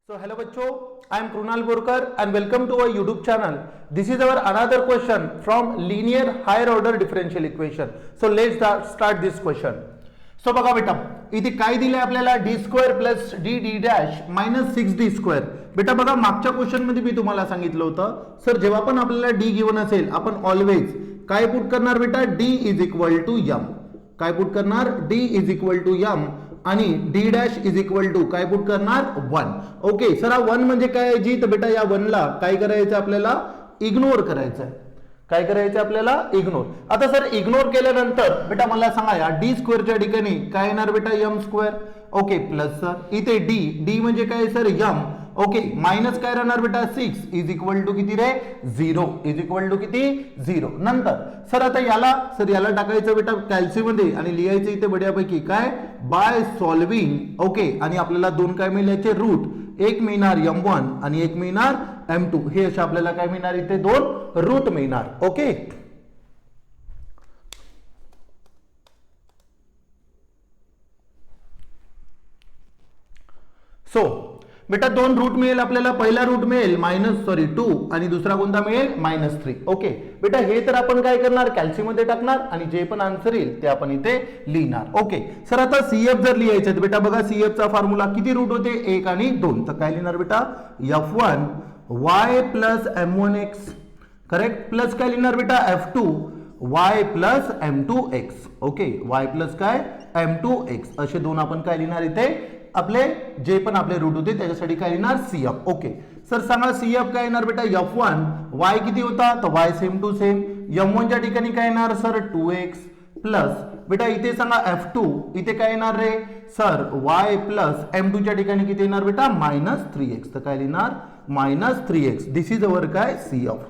So hello bachcho, I am Krunal Borkar and welcome to our YouTube channel. This is our another question from linear higher order differential equation. So let's start this question. So बघा बेटा इथे काय दिले आपल्याला d square plus d dash minus 6d square. बेटा बघा मागच्या question मध्ये मी तुम्हाला सांगितलं होतं सर जेव्हा पण आपल्याला d गिवन असेल आपण ऑलवेज काय पुट करणार बेटा d is equal to m. काय पुट करणार d is equal to m आणि d dash is equal to काय पुट करणार 1. ओके सर हा 1 म्हणजे काय जी तर बेटा या 1 ला काय करायचं आपल्याला इग्नोर करायचं आहे. काय करायचं आपल्याला इग्नोर. आता सर इग्नोर केल्यानंतर बेटा मला सांगा या d स्क्वेअरच्या ठिकाणी काय येणार बेटा m square. Okay plus sir इथे d म्हणजे काय सर m. ओके मायनस काय राहणार बेटा 6 इज इक्वल टू किती रे 0 इज इक्वल टू किती 0. नंतर सर आता याला टाकायचं बेटा कॅल्सी मध्ये आणि लिहायचं इथे बड्यापैकी काय बाय सॉल्विंग. ओके आणि आपल्याला दोन काय मिळायचे रूट एक मिळणार m1 आणि एक मिळणार m2. हे अशा आपल्याला काय मिळणार इथे दोन रूट मिळणार. ओके सो बेटा दोन रूट मिळेल आपल्याला. पहिला रूट मिळेल -2 आणि दुसरा कोणता मिळेल -3. ओके बेटा हे तर आपण काय करणार कॅल्सी मध्ये टाकणार आणि जे पण आन्सर येईल ते आपण इथे लिहिणार. ओके सर आता CF जर लिहायचं तर बेटा बघा CF चा फॉर्म्युला किती रूट होते 1 आणि 2. तर काय लिहिणार बेटा f1 y plus m1x correct plus काय लिहिणार बेटा f2 y plus m2x. Okay y plus काय m2x असे दोन आपण काय लिहिणार इथे आपले जे पण आपले रूट होते त्याच्यासाठी काय लिहिणार CF. ओके सर सांगा CF काय येणार बेटा f1 y किती होता तर y same to same m1 च्या ठिकाणी काय येणार सर 2x प्लस बेटा इथे सांगा f2 इथे काय येणार रे सर y प्लस m2 च्या ठिकाणी किती येणार बेटा -3x. तर काय लिहिणार -3x. दिस इज अवर काय CF.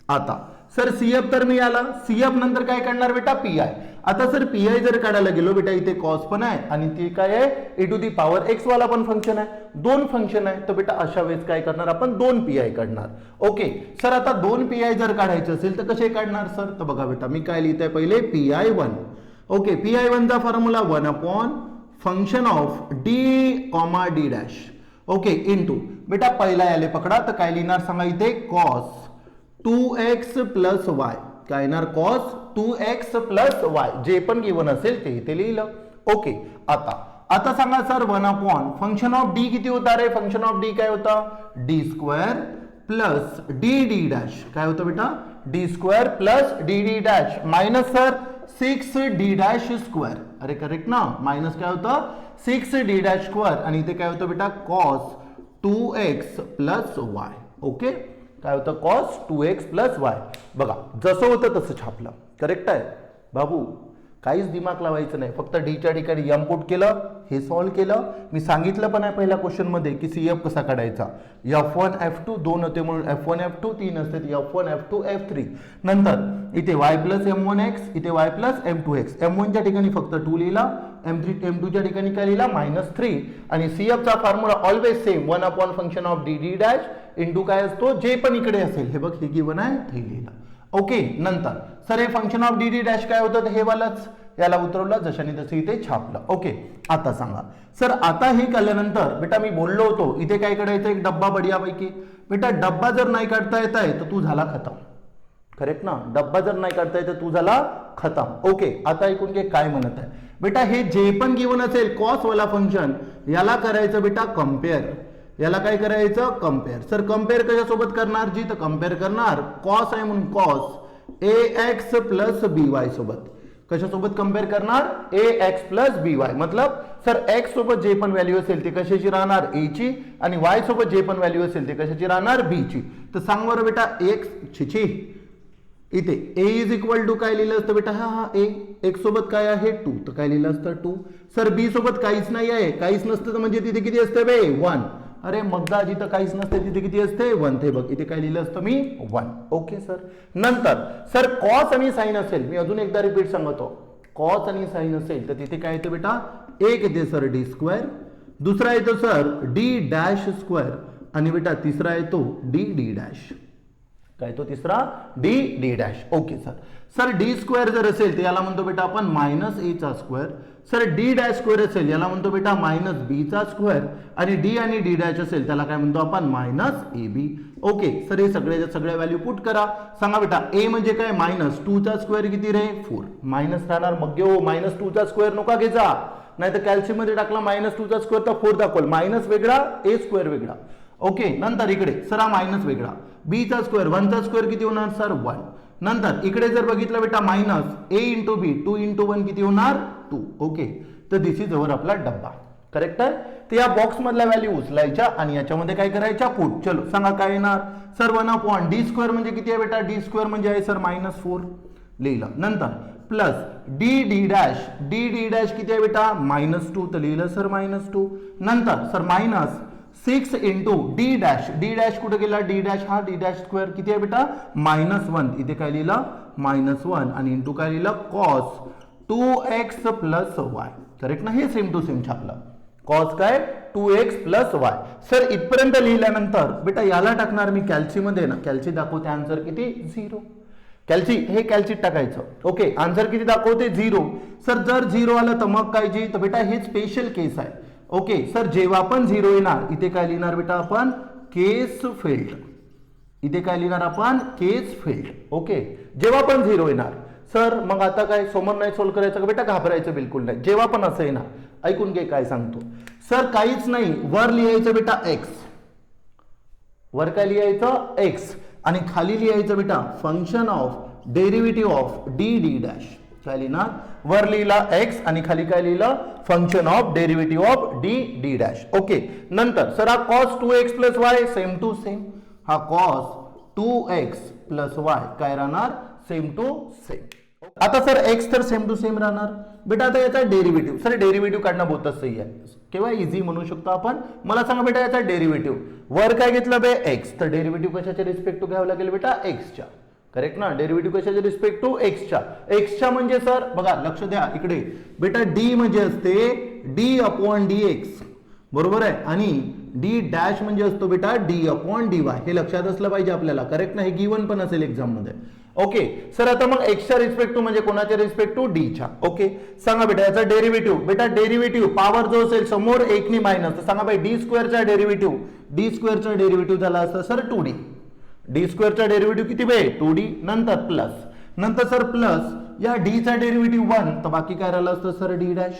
आता सर CF तर मी आला CF नंतर काय काढणार बेटा PI. आता सर PI जर काढायला गेलो बेटा इथे कॉस पण आहे आणि ती काय आहे e⁻x वाला पण फंक्शन आहे. दोन फंक्शन आहे तर बेटा अशा वेळेस काय करणार आपण दोन PI काढणार. ओके सर आता दोन PI जर काढायचे असेल तर कसे काढणार सर तर बघा बेटा मी काय लिहित आहे पहिले PI1. ओके PI1 चा formula 1 upon function of d dash. Okay into बेटा पहिला याले पकडा तर काय लिहिणार सांगा इथे कॉस 2x प्लस y काय येणार कॉस 2x प्लस y जे पण गिवन असेल ते इथे लिहिलं. ओके आता सांगा sir 1 upon function of d किती होता रे फंक्शन ऑफ d काय होता d square plus d dash काय होतं बेटा d square plus d dash minus sir 6d dash square. अरे करेक्ट ना मायनस काय होतं 6d डॅश स्क्वेअर आणि इथे काय होतं बेटा cos 2x plus y. Okay काय होतं कॉस 2x प्लस y. बघा जसं होतं तसं छापलं करेक्ट आहे बाबू काहीच दिमाग लावायचं नाही. फक्त d च्या ठिकाणी m पुट केलं हे सॉल्व्ह केलं. मी सांगितलं पण आहे पहिल्या क्वेश्चन मध्ये की CF कसा काढायचा. f1 f2 दोन होते म्हणून f1 f2 तीन असते f1 f2 f3. नंतर इथे y प्लस m1x इथे y प्लस m2x. m1 च्या ठिकाणी फक्त 2 लिहिला m2 च्या ठिकाणी काय लिहिला -3 आणि CF चा formula always same 1 upon function of d dash into काय असतो जे पण इकडे असेल हे बघ हे गिवन आहे ते लिहिलं. ओके नंतर सर हे फंक्शन ऑफ d डॅश काय होतं हे वालाच याला उतरवलं जशाने तसं इथे छापलं. ओके आता सांगा सर आता हे केल्यानंतर बेटा मी बोललो होतो इथे काय काढायचं एक डब्बा बढियापैकी. बेटा डब्बा जर नाही काढता येत आहे तर तू झाला खतम. करेक्ट ना डब्बा जर नाही काढता येत तर तू झाला खतम. ओके आता ऐकून घे काय म्हणत आहे बेटा हे जे पण गिवन असेल कॉस वाला फंक्शन याला करायचं बेटा कम्पेअर. याला काय करायचं कम्पेअर. सर कम्पेअर कशासोबत करणार जी तर कम्पेअर करणार कॉस आहे म्हणून कॉस ax प्लस by सोबत. कशासोबत कम्पेअर करणार ax प्लस by. मतलब सर x सोबत जे पण व्हॅल्यू असेल ते कशाची राहणार a ची आणि y सोबत जे पण व्हॅल्यू असेल ते कशाची राहणार b ची. तर सांग बरं बेटा x इथे a इज इक्वल टू काय लिहिलं असतं बेटा हा a x सोबत काय आहे 2 तर काय लिहिलं असतं 2. सर b सोबत काहीच नाही आहे काहीच नसतं तर म्हणजे तिथे किती असते बे 1. अरे मगदा जिथं काहीच नसते तिथे किती असते 1. ते बघ इथे काय लिहिलं असतं मी 1. ओके सर नंतर सर कॉस आणि साइन असेल मी अजून एकदा रिपीट सांगतो कॉस आणि साइन असेल तर तिथे काय येतं बेटा एक येते सर d स्क्वेअर दुसरा येतो सर d डॅश स्क्वेअर आणि बेटा तिसरा येतो d डॅश. काय तो तिसरा D D dash. Okay sir. Sir D square जर असेल तर याला म्हणतो बेटा आपण मायनस ए चा square. Sir D dash square असेल याला म्हणतो बेटा मायनस बी चा स्क्वेअर. आणि डी आणि डी डॅश असेल त्याला काय म्हणतो आपण minus A B. Okay sir हे सगळ्या व्हॅल्यू पुट करा. सांगा बेटा ए म्हणजे काय मायनस 2 चा स्क्वेअर किती रे 4. मायनस राहणार मग घेऊ मायनस 2 चा स्क्वेअर नका घ्यायचा नाही तर कॅल्शियम मध्ये टाकला मायनस 2 चा स्क्वेअर तर 4 दाखवल. मायनस वेगळा ए स्क्वेअर वेगळा. ओके नंतर इकडे सर हा मायनस वेगळा बी चा स्क्वेअर 1 चा स्क्वेअर किती होणार सर 1. नंतर इकडे जर बघितलं बेटा मायनस ए इंटू बी 2 इंटू 1 किती होणार 2. ओके तर दिस इज अवर आपला डब्बा. करेक्ट आहे. तर या बॉक्स मधल्या व्हॅल्यू उचलायच्या आणि याच्यामध्ये काय करायच्या पुट. चलो सांगा काय येणार सर 1 डी स्क्वेअर म्हणजे किती आहे बेटा डी स्क्वेअर म्हणजे आहे सर मायनस 4 लिहिलं. नंतर प्लस डी डी डॅश किती आहे बेटा मायनस 2 तर लिहिलं सर मायनस 2. नंतर sir minus 6 into D dash कुठे गेला डी डॅश हा डी डॅश स्क्वेअर किती आहे बेटा मायनस 1. इथे काय लिहिलं मायनस 1 आणि इंटू काय लिहिलं cos 2x plus Y. Correct ना. हे सेम टू सेम छापलं कॉस काय 2x प्लस वाय. सर इथपर्यंत लिहिल्यानंतर बेटा याला टाकणार मी कॅल्सी मध्ये ना कॅल्सी दाखवते आन्सर किती 0. कॅल्सी हे कॅल्सीत टाकायचं. ओके आन्सर किती दाखवते 0. सर जर 0 आलं तर मग काय जी तर बेटा हे स्पेशल केस आहे. ओके सर जेव्हा पण 0 येणार इथे काय लिहिणार बेटा आपण केस फील्ड. इथे काय लिहिणार आपण केस फील्ड. ओके जेव्हा पण 0 येणार. सर मग आता काय समोर नाही सोल्व करायचं का बेटा घाबरायचं बिलकुल नाही. जेव्हा पण असं येणार ऐकून घे काय सांगतो. सर काहीच नाही वर लिहायचं बेटा x. वर काय लिहायचं x आणि खाली लिहायचं बेटा function of derivative of D D dash. काय लिहिणार वर लिहिला x आणि खाली काय लिहिलं function of derivative of D D dash. Okay नंतर सर हा cos 2x plus Y same to same. हा cos 2x प्लस वाय काय राहणार सेम टू सेम. आता सर x तर सेम टू सेम राहणार बेटा. आता याचा डेरिव्हेटिव्ह सर डेरिव्हेटिव्ह काढणं बहुतच सही आहे केव्हा इझी म्हणू शकतो आपण. मला सांगा बेटा याचा डेरिव्हेटिव्ह वर काय घेतलं बे x तर डेरिव्हेटिव्ह कशाच्या रिस्पेक्ट टू घ्यावं लागेल बेटा x च्या. करेक्ट ना. डेरिव्हेटिव्ह कशाच्या रिस्पेक्ट टू एक्सच्या म्हणजे सर बघा लक्ष द्या इकडे बेटा डी म्हणजे असते डी अपॉन डी एक्स बरोबर आहे आणि डी डॅश म्हणजे असतो बेटा डी अपॉन डी वाय. हे लक्षात असलं पाहिजे आपल्याला. करेक्ट ना. हे गिवन पण असेल एक्झाम मध्ये. ओके सर आता मग एक्सच्या रिस्पेक्ट टू म्हणजे कोणाच्या रिस्पेक्ट टू डीच्या. ओके सांगा बेटा याचा डेरिव्हेटिव्ह बेटा डेरिव्हेटिव्ह पॉवर जो असेल समोर 1 नी मायनस तर सांगा बाई डी स्क्वेअरचा डेरिव्हेटिव्ह झाला असतं सर 2d. डी स्क्वेअरचा डेरिव्हेटिव्ह किती बे 2d. नंतर सर प्लस या डी चा डेरिव्हेटिव्ह 1 तर बाकी काय राहिलं असतं सर डी डॅश.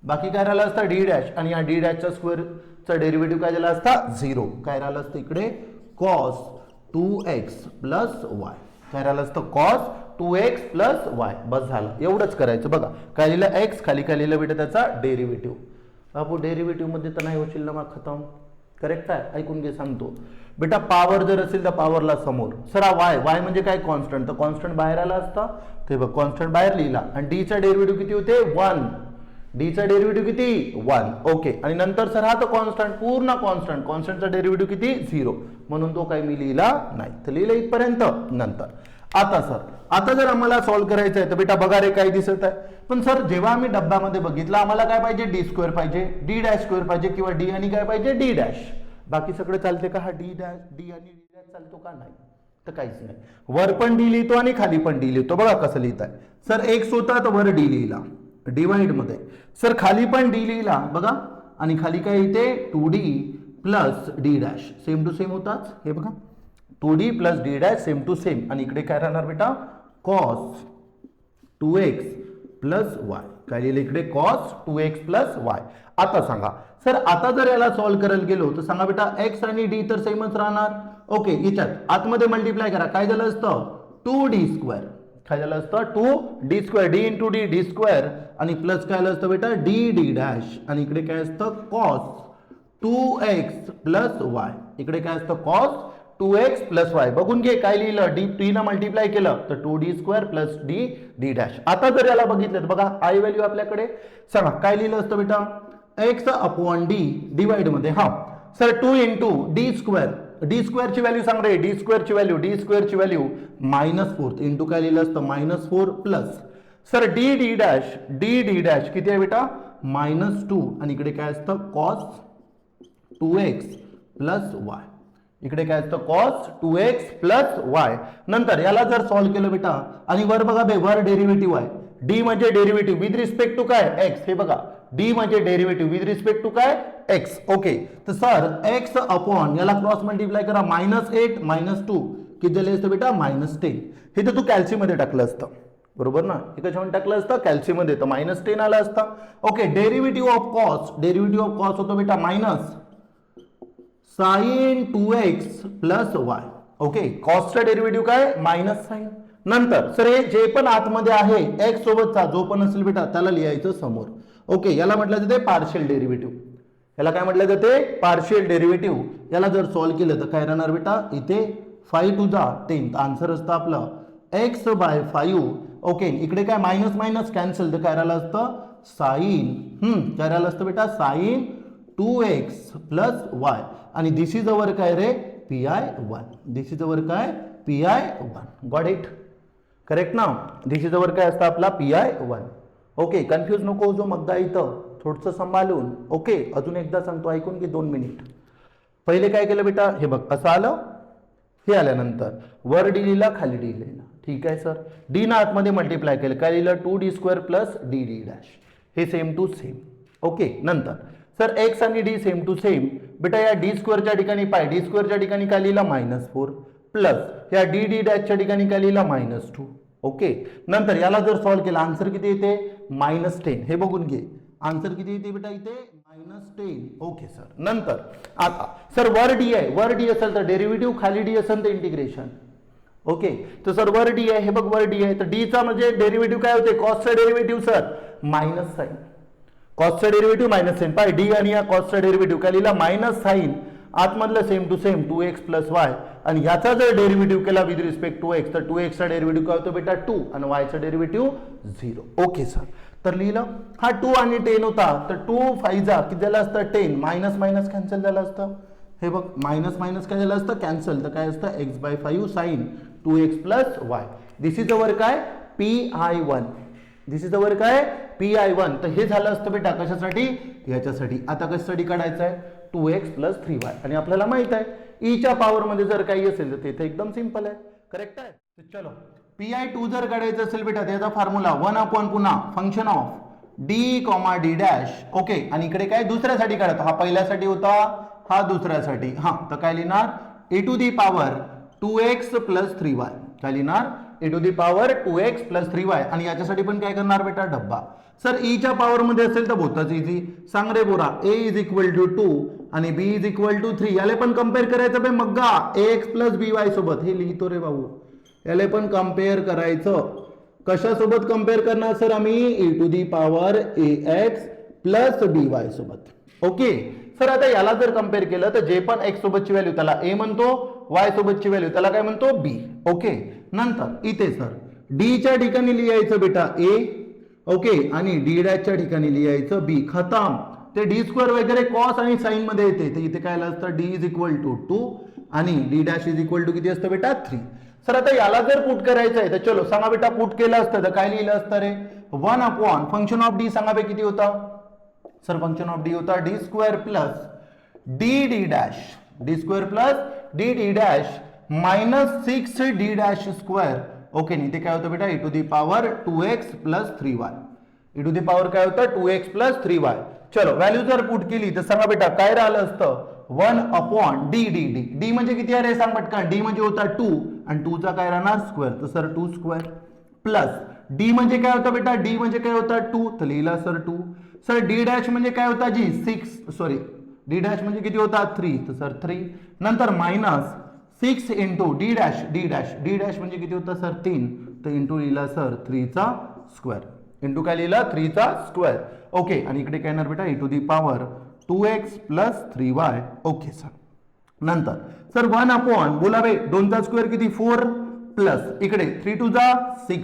बाकी काय राहिलं असतं डी डॅश आणि या डी डॅशचा स्क्वेअरचा डेरिव्हेटिव्ह काय झाला असता 0. काय राहिलं असतं इकडे cos 2x प्लस वाय. काय राहिलं असतं cos 2x प्लस वाय. बस झालं एवढंच करायचं. बघा काय लिहिलं x खाली काय लिहिलं बेटा त्याचा डेरिव्हेटिव्ह. बाबू डेरिव्हेटिव्ह मध्ये तर नाही होशील ना मग खतम. करेक्ट आहे. ऐकून घे सांगतो बेटा पॉवर जर असेल तर पॉवरला समोर सर वाय म्हणजे काय कॉन्स्टंट तर कॉन्स्टंट बाहेर आला असता ते बघ कॉन्स्टंट बाहेर लिहिला आणि डी चा डेरिव्हेटिव्ह किती होते 1. डी चा डेरिव्हेटिव्ह किती 1. ओके आणि नंतर सर हा तो कॉन्स्टंट पूर्ण कॉन्स्टंटचा डेरिव्हेटिव्ह किती 0 म्हणून तो काही मी लिहिला नाही. तर लिहिलं इथपर्यंत. नंतर आता जर आम्हाला सॉल्व्ह करायचं आहे तर बेटा बघा रे काय दिसत आहे. पण सर जेव्हा आम्ही डब्यामध्ये बघितलं आम्हाला काय पाहिजे डी स्क्वेअर पाहिजे डी डॅश स्क्वेअर पाहिजे किंवा डी आणि काय पाहिजे डी डॅश. बाकी सगळं चालते का हा डी डॅश डी आणि डी डॅश चालतो का नाही तर काहीच नाही. वर पण डी लिहितो आणि खाली पण डी लिहितो. बघा कसं लिहित आहे सर x होता तर वर डी लिहिला डिवाइड मध्ये. सर खाली पण डी लिहिला बघा आणि खाली काय येते 2d plus D dash same to same होताच. हे बघा 2d plus D dash same to same आणि इकडे काय राहणार बेटा cos 2x प्लस वाय. काय लिहिलं इकडे cos 2x प्लस वाय. आता सांगा सर आता जर याला सॉल्व्ह करायला गेलो तर सांगा बेटा x आणि d तर सेमच राहणार. ओके याच्यात आतमध्ये मल्टिप्लाय करा काय झालं असतं 2d स्क्वेअर. काय झालं असतं 2d square d into D D square आणि प्लस काय झालं असतं बेटा डी डी डॅश आणि इकडे काय असतं cos 2x प्लस वाय. इकडे काय असतं cos 2x प्लस वाय. बघून घे काय लिहिलं डी न मल्टिप्लाय केलं तर 2d square plus D D dash. आता जर याला बघितलं तर बघा आय व्हॅल्यू आपल्याकडे सांगा काय लिहिलं असतं बेटा x अपॉन डी डिवाइड मध्ये हा सर 2 इंटू डी स्क्वेअरची व्हॅल्यू सांग रे डी स्क्वेअरची व्हॅल्यू -4 इंटू काय लिहिलं असतं -4 plus sir D D dash किती आहे बेटा -2 आणि इकडे काय असतं cos 2x प्लस वाय. इकडे काय असतं कॉस 2x प्लस वाय. नंतर याला जर सॉल्व्ह केलं बेटा आणि वर बघा बे वर डेरिव्हेटिव्ह आहे. डी म्हणजे डेरिव्हेटिव्ह विथ रिस्पेक्ट टू काय एक्स. हे बघा डी म्हणजे डेरिव्हेटिव्ह विथ रिस्पेक्ट टू काय एक्स. ओके तर सर एक्स अपॉन याला क्रॉस मल्टिप्लाय करा -8 -2 किती झाले असतं बेटा -10. हे तर तू कॅल्सी मध्ये टाकलं असतं बरोबर ना. हे कशामध्ये टाकलं असतं कॅल्सी मध्ये तर -10 आलं असतं. ओके डेरिव्हेटिव्ह ऑफ कॉस होतो बेटा minus sine 2x plus y. Okay कॉसचा डेरिव्हेटिव्ह काय मायनस साइन. नंतर सर हे जे पण आतमध्ये आहे एक्स सोबतचा जो पण असेल बेटा त्याला लिहायचं समोर. ओके याला म्हटलं जाते पार्शियल डेरिव्हेटिव्ह. याला काय म्हटलं जाते पार्शियल डेरिव्हेटिव्ह. याला जर सॉल्व्ह केलं तर काय राहणार बेटा इथे 5 to the 10 आन्सर असतं आपलं x/5. ओके इकडे काय मायनस मायनस कॅन्सल तर काय राहिलं असतं साइन काय राहिलं असतं बेटा साइन 2x प्लस वाय आणि दिस इज अवर काय रे PI1. दिस इज अवर काय PI1. गॉट इट करेक्ट ना. दिस इज अवर काय असतं आपला PI1. ओके कन्फ्यूज नको जो मगदा इथं थोडंसं सांभाळून. ओके अजून एकदा सांगतो ऐकून की 2 मिनिट. पहिले काय केलं बेटा हे बघ असं आलं हे आल्यानंतर वर डी लिहिला खाली डी लिहिला. ठीक आहे सर डी ना आतमध्ये मल्टिप्लाय केलं काय लिहिलं 2d² प्लस dd डॅश. हे सेम टू सेम. ओके नंतर सर एक्स आणि डी सेम टू सेम बेटा या d² च्या ठिकाणी पाय d² च्या ठिकाणी काय लिहिला -4 प्लस या dd डॅशच्या ठिकाणी काय लिहिला -2. ओके नंतर याला जर सॉल्व्ह केला आन्सर किती येते -10. हे बघून घे आन्सर किती येते बेटा इथे -10. ओके सर नंतर आता सर वर डी आहे वर डी असेल तर डेरिव्हेटिव्ह खाली डी असेल तर इंटिग्रेशन. ओके तर सर वर डी आहे हे बघ वर डी आहे तर डी चा म्हणजे डेरिव्हेटिव्ह काय होते कॉसचा डेरिव्हेटिव्ह सर मायनस साइन. कॉसचा derivative minus sine pi D आणि या कॉसचा डेरिव्हेटिव्ह काय लिहिला मायनस साइन आतमधलं same to same 2x plus y आणि याचा जर डेरिव्हेटिव्ह केला विथ रिस्पेक्ट टू एक्स तर 2x चा डेरिव्हेटिव्ह काय होतो बेटा 2 आणि y चा डेरिव्हेटिव्ह 0. ओके सर तर लिहिलं हा 2 आणि 10 होता तर 2 5 जा किती झालं असतं 10 मायनस मायनस कॅन्सल झालं असतं. हे बघ मायनस मायनस काय झालं असतं कॅन्सल तर काय असतं x/5 sine 2x plus Y. This is our काय PI1. दिस इज अवर काय PI1. तर हे झालं असतं बेटा कशासाठी याच्यासाठी. आता कशासाठी काढायचं आहे 2x प्लस 3y आणि आपल्याला माहित आहे e च्या पॉवर मध्ये जर काही असेल तर ते एकदम सिंपल आहे करेक्ट आहे. तर चलो PI2 जर काढायचं असेल बेटा त्याचा फॉर्म्युला 1 अपॉन पुन्हा function of d, d dash. Okay आणि इकडे काय दुसऱ्यासाठी काढतो हा पहिल्यासाठी होता हा दुसऱ्यासाठी. हा तर काय लिहिणार e⁻ 2x प्लस 3y काय लिहिणार e⁻2x प्लस 3y आणि याच्यासाठी पण काय करणार बेटा डब्बा. सर e च्या पॉवर मध्ये असेल तर बहुतच इझी सांग रे बोरा a इज इक्वल टू 2 आणि b इज इक्वल टू 3 याला पण कम्पेअर करायचं बे मग्गा ax प्लस by सोबत. हे लिहितो रे भाऊ याला पण कम्पेअर करायचं. कशासोबत कम्पेअर करणार सर आम्ही e⁻ax प्लस by सोबत. ओके सर आता याला जर कम्पेअर केलं तर जे पण x सोबतची व्हॅल्यू त्याला a म्हणतो y सोबतची व्हॅल्यू त्याला काय म्हणतो b. ओके नंतर इथे सर d च्या ठिकाणी लिहायचं बेटा a. ओके आणि d डॅशच्या ठिकाणी लिहायचं b. खतम. ते d² वगैरे कॉस आणि साइन मध्ये येते तर इथे काय असतं d इज इक्वल टू 2 आणि d dash is equal to किती असतं बेटा 3. सर आता याला जर पुट करायचं आहे तर चलो सांगा बेटा पुट केलं असतं तर काय लिहिलं असतं रे 1 अपॉन फंक्शन ऑफ d सांगा बे किती होता सर फंक्शन ऑफ d होता d² plus dd dash d² plus dd dash -6d dash square. Okay नाही ते काय होतं बेटा e⁻2x प्लस 3y e⁻ काय होतं 2x प्लस 3y. चलो व्हॅल्यू जर पुट केली तर सांगा बेटा काय राहिलं असतं 1 upon d d d d म्हणजे किती आहे रे सांग पटकन. d म्हणजे होता 2 आणि 2 चा काय राहणार स्क्वेअर तर सर 2 स्क्वेअर प्लस d म्हणजे काय होता बेटा d म्हणजे काय होता 2 तर लिहिला सर 2. सर d डॅश म्हणजे काय होता जी 6 सॉरी d डॅश म्हणजे किती होता 3 तर सर 3 नंतर मायनस 6 इंटू d डॅश म्हणजे किती होता सर 3 तर इंटू लिहिला सर 3 चा स्क्वेअर इंटू काय लिहिला 3 चा स्क्वेअर. ओके आणि इकडे काय येणार बेटा e⁻2x plus 3y. Okay sir नंतर सर 1 अपॉन बोला बे 2 चा स्क्वेअर किती 4 प्लस इकडे 3 टू जा 6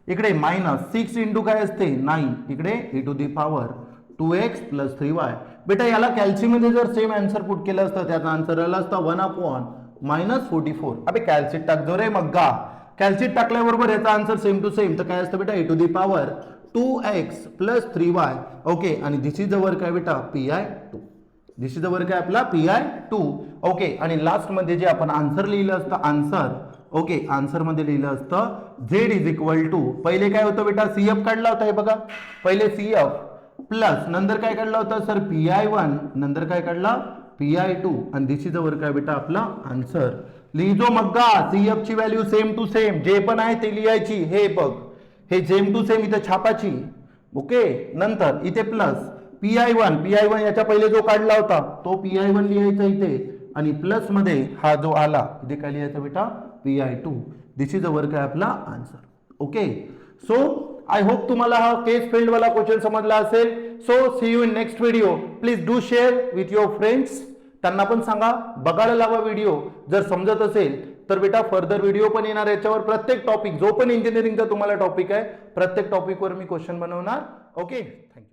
इकडे मायनस 6 इंटू काय असते 9 इकडे e⁻2x प्लस 3y. बेटा याला कॅल्सी मध्ये जर सेम आन्सर पुट केलं असतं त्याचा आन्सर आला असता 1 अपॉन -44. अबे कॅल्सीट टाक जो रे मग्गा. कॅल्सीट टाकल्याबरोबर याचा आन्सर सेम टू सेम तर काय असतं बेटा e⁻2x प्लस 3y. ओके आणि दिस इज अवर काय बेटा PI2. This is the work आहे आपला PI2. ओके, आणि लास्ट मध्ये जे आपण आन्सर लिहिलं असतं आन्सर, ओके, आन्सर मध्ये लिहिलं असतं Z इज इक्वल टू, पहिले काय होतं बेटा CF काढला होता, हे बघा पहिले CF प्लस नंतर काय काढला होता सर PI1, नंतर काय काढला PI2, आणि दिस इज द वर्क आहे बेटा आपला आन्सर. लिहिजो मग्गा, CF ची व्हॅल्यू सेम टू सेम, जे पण आहे ते लिहायची. हे बघ, हे सेम टू सेम इथे छापाची. ओके, नंतर इथे प्लस PI1 याच्या पहिले जो काढला होता तो PI1 लिहायचा इथे, आणि प्लस मध्ये हा जो आला इथे काय लिहायचा बेटा PI2. This is the work आहे आपला answer. Okay, so I hope तुम्हाला हा केस फिल्ड वाला क्वेश्चन समजला असेल. So see you in next video. Please do share with your friends. त्यांना पण सांगा, बघायला लावा व्हिडिओ. जर समजत असेल तर बेटा फर्दर व्हिडिओ पण येणार याच्यावर. प्रत्येक टॉपिक जो पण इंजिनिअरिंगचा तुम्हाला टॉपिक आहे प्रत्येक टॉपिकवर मी क्वेश्चन बनवणार. Okay, thank you.